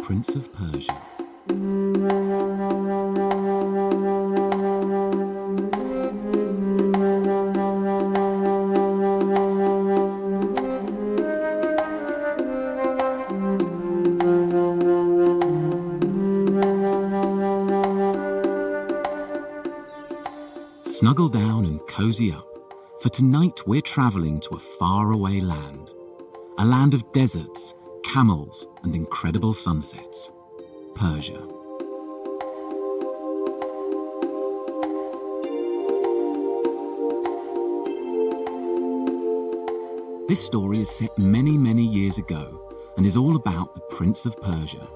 Prince of Persia. Snuggle down and cozy up, for tonight we're travelling to a faraway land. A land of deserts, camels, and incredible sunsets. Persia. This story is set many, many years ago and is all about the Prince of Persia.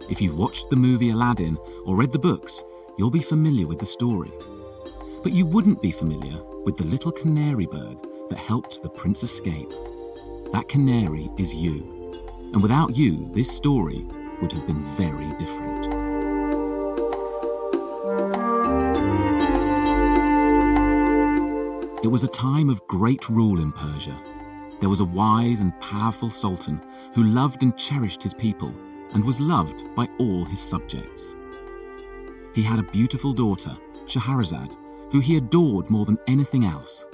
If you've watched the movie Aladdin or read the books, you'll be familiar with the story. But you wouldn't be familiar with the little canary bird that helped the prince escape. That canary is you. And without you, this story would have been very different. It was a time of great rule in Persia. There was a wise and powerful sultan who loved and cherished his people and was loved by all his subjects. He had a beautiful daughter, Shaharazad, who he adored more than anything else.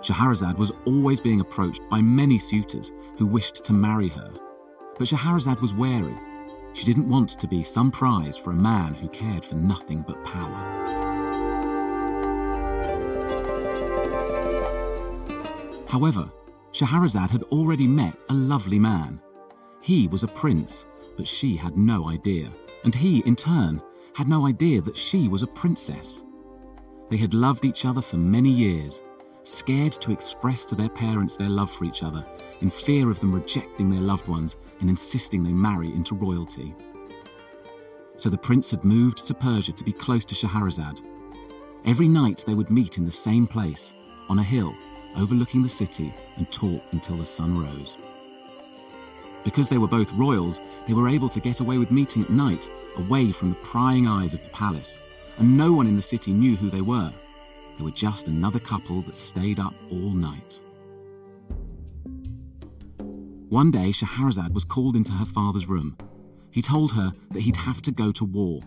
Shaharazad was always being approached by many suitors who wished to marry her. But Shaharazad was wary. She didn't want to be some prize for a man who cared for nothing but power. However, Shaharazad had already met a lovely man. He was a prince, but she had no idea. And he, in turn, had no idea that she was a princess. They had loved each other for many years, scared to express to their parents their love for each other, in fear of them rejecting their loved ones and insisting they marry into royalty. So the prince had moved to Persia to be close to Shaharazad. Every night they would meet in the same place, on a hill, overlooking the city, and talk until the sun rose. Because they were both royals, they were able to get away with meeting at night, away from the prying eyes of the palace, and no one in the city knew who they were. They were just another couple that stayed up all night. One day, Shaharazad was called into her father's room. He told her that he'd have to go to war.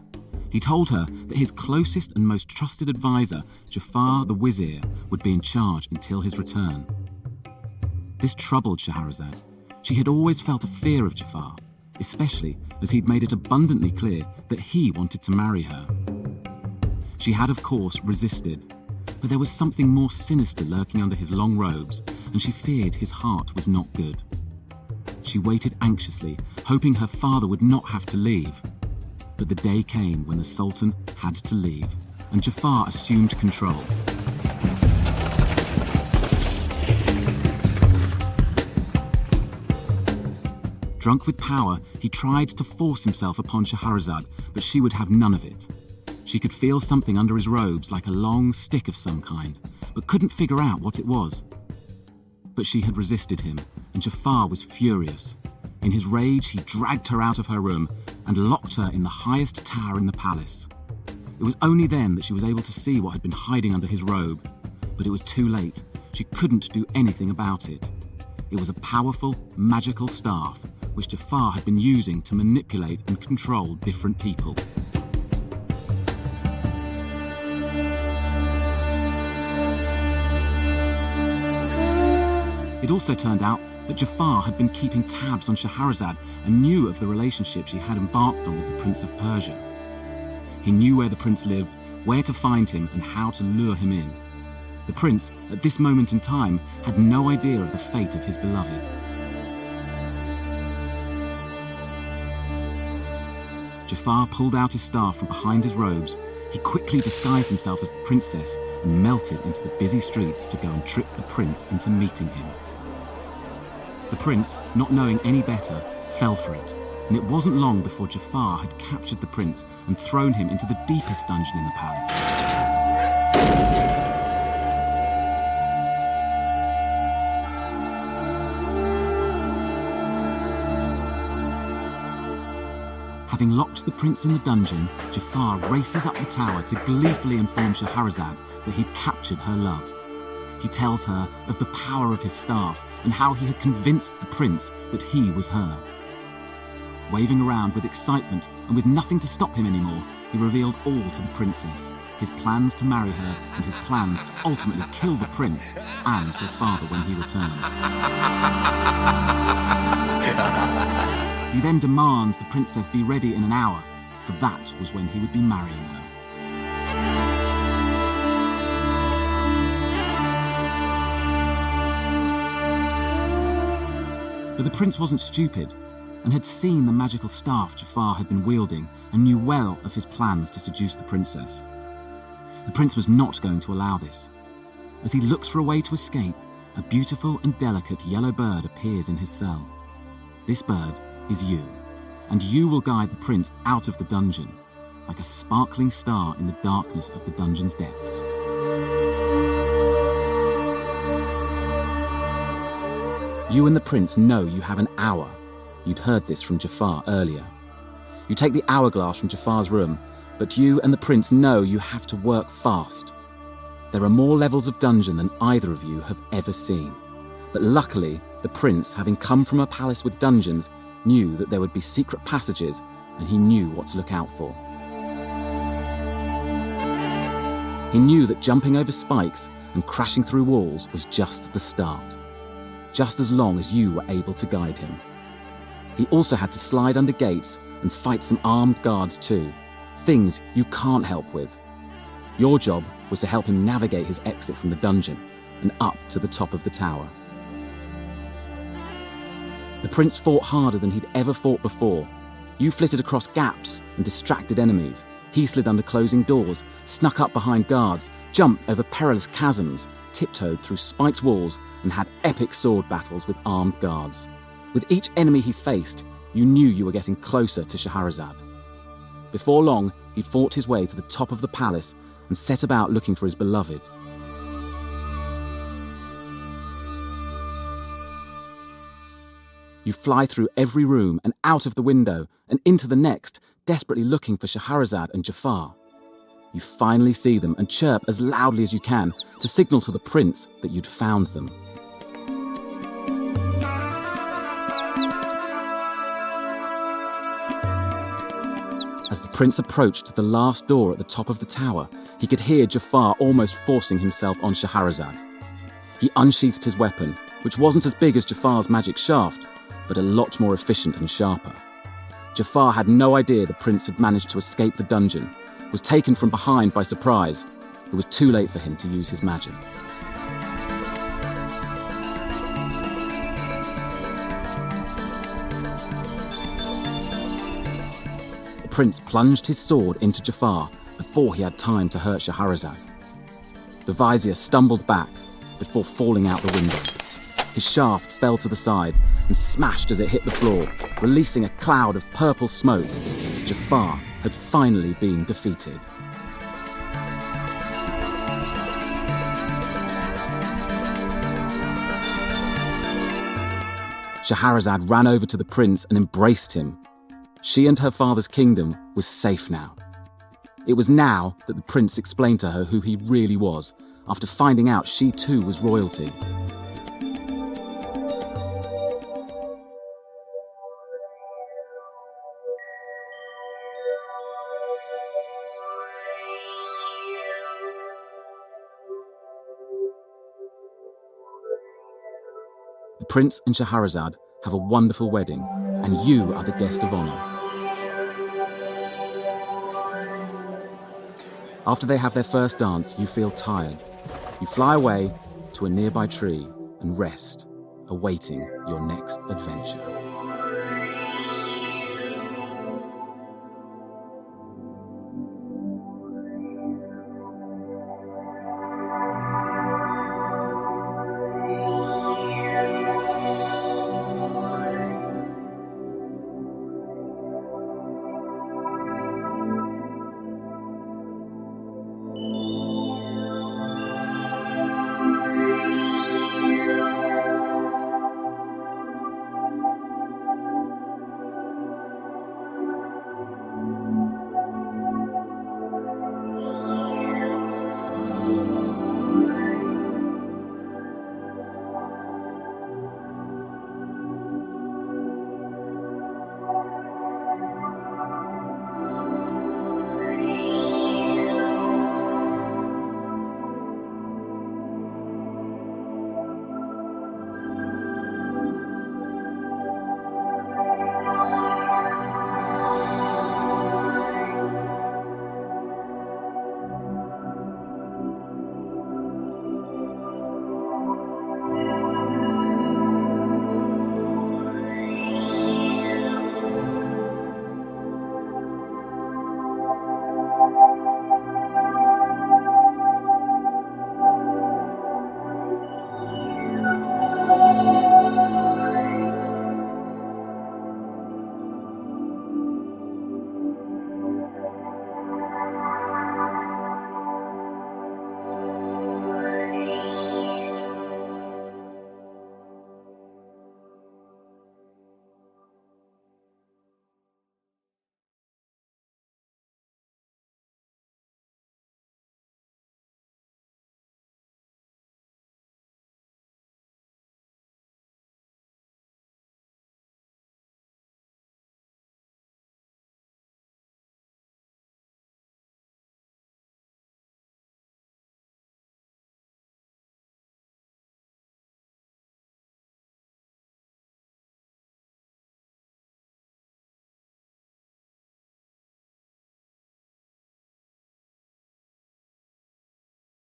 He told her that his closest and most trusted advisor, Jafaar the Wizir, would be in charge until his return. This troubled Shaharazad. She had always felt a fear of Jafaar, especially as he'd made it abundantly clear that he wanted to marry her. She had, of course, resisted, but there was something more sinister lurking under his long robes, and she feared his heart was not good. She waited anxiously, hoping her father would not have to leave. But the day came when the Sultan had to leave, and Jafaar assumed control. Drunk with power, he tried to force himself upon Shaharazad, but she would have none of it. She could feel something under his robes, like a long stick of some kind, but couldn't figure out what it was. But she had resisted him, and Jafaar was furious. In his rage, he dragged her out of her room and locked her in the highest tower in the palace. It was only then that she was able to see what had been hiding under his robe, but it was too late. She couldn't do anything about it. It was a powerful, magical staff, which Jafaar had been using to manipulate and control different people. It also turned out that Jafaar had been keeping tabs on Shaharazad and knew of the relationship she had embarked on with the Prince of Persia. He knew where the prince lived, where to find him, and how to lure him in. The prince, at this moment in time, had no idea of the fate of his beloved. Jafaar pulled out his staff from behind his robes. He quickly disguised himself as the princess and melted into the busy streets to go and trick the prince into meeting him. The prince, not knowing any better, fell for it, and it wasn't long before Jafaar had captured the prince and thrown him into the deepest dungeon in the palace. Having locked the prince in the dungeon, Jafaar races up the tower to gleefully inform Shaharazad that he'd captured her love. He tells her of the power of his staff and how he had convinced the prince that he was her. Waving around with excitement and with nothing to stop him anymore, he revealed all to the princess, his plans to marry her and his plans to ultimately kill the prince and her father when he returned. He then demands the princess be ready in an hour, for that was when he would be marrying her. But the prince wasn't stupid, and had seen the magical staff Jafaar had been wielding and knew well of his plans to seduce the princess. The prince was not going to allow this. As he looks for a way to escape, a beautiful and delicate yellow bird appears in his cell. This bird is you, and you will guide the prince out of the dungeon, like a sparkling star in the darkness of the dungeon's depths. You and the prince know you have an hour. You'd heard this from Jafaar earlier. You take the hourglass from Jafaar's room, but you and the prince know you have to work fast. There are more levels of dungeon than either of you have ever seen. But luckily, the prince, having come from a palace with dungeons, knew that there would be secret passages, and he knew what to look out for. He knew that jumping over spikes and crashing through walls was just the start, just as long as you were able to guide him. He also had to slide under gates and fight some armed guards too, things you can't help with. Your job was to help him navigate his exit from the dungeon and up to the top of the tower. The prince fought harder than he'd ever fought before. You flitted across gaps and distracted enemies. He slid under closing doors, snuck up behind guards, jumped over perilous chasms, tiptoed through spiked walls, and had epic sword battles with armed guards. With each enemy he faced, you knew you were getting closer to Shaharazad. Before long, he'd fought his way to the top of the palace and set about looking for his beloved. You fly through every room and out of the window and into the next, desperately looking for Shaharazad and Jafaar. You finally see them and chirp as loudly as you can to signal to the prince that you'd found them. As the prince approached the last door at the top of the tower, he could hear Jafaar almost forcing himself on Shaharazad. He unsheathed his weapon, which wasn't as big as Jafar's magic shaft, but a lot more efficient and sharper. Jafaar had no idea the prince had managed to escape the dungeon, was taken from behind by surprise. It was too late for him to use his magic. The prince plunged his sword into Jafaar before he had time to hurt Shaharazad. The vizier stumbled back before falling out the window. His shaft fell to the side and smashed as it hit the floor, releasing a cloud of purple smoke. Jafaar had finally been defeated. Shaharazad ran over to the prince and embraced him. She and her father's kingdom was safe now. It was now that the prince explained to her who he really was, after finding out she too was royalty. The prince and Shaharazad have a wonderful wedding, and you are the guest of honor. After they have their first dance, you feel tired. You fly away to a nearby tree and rest, awaiting your next adventure.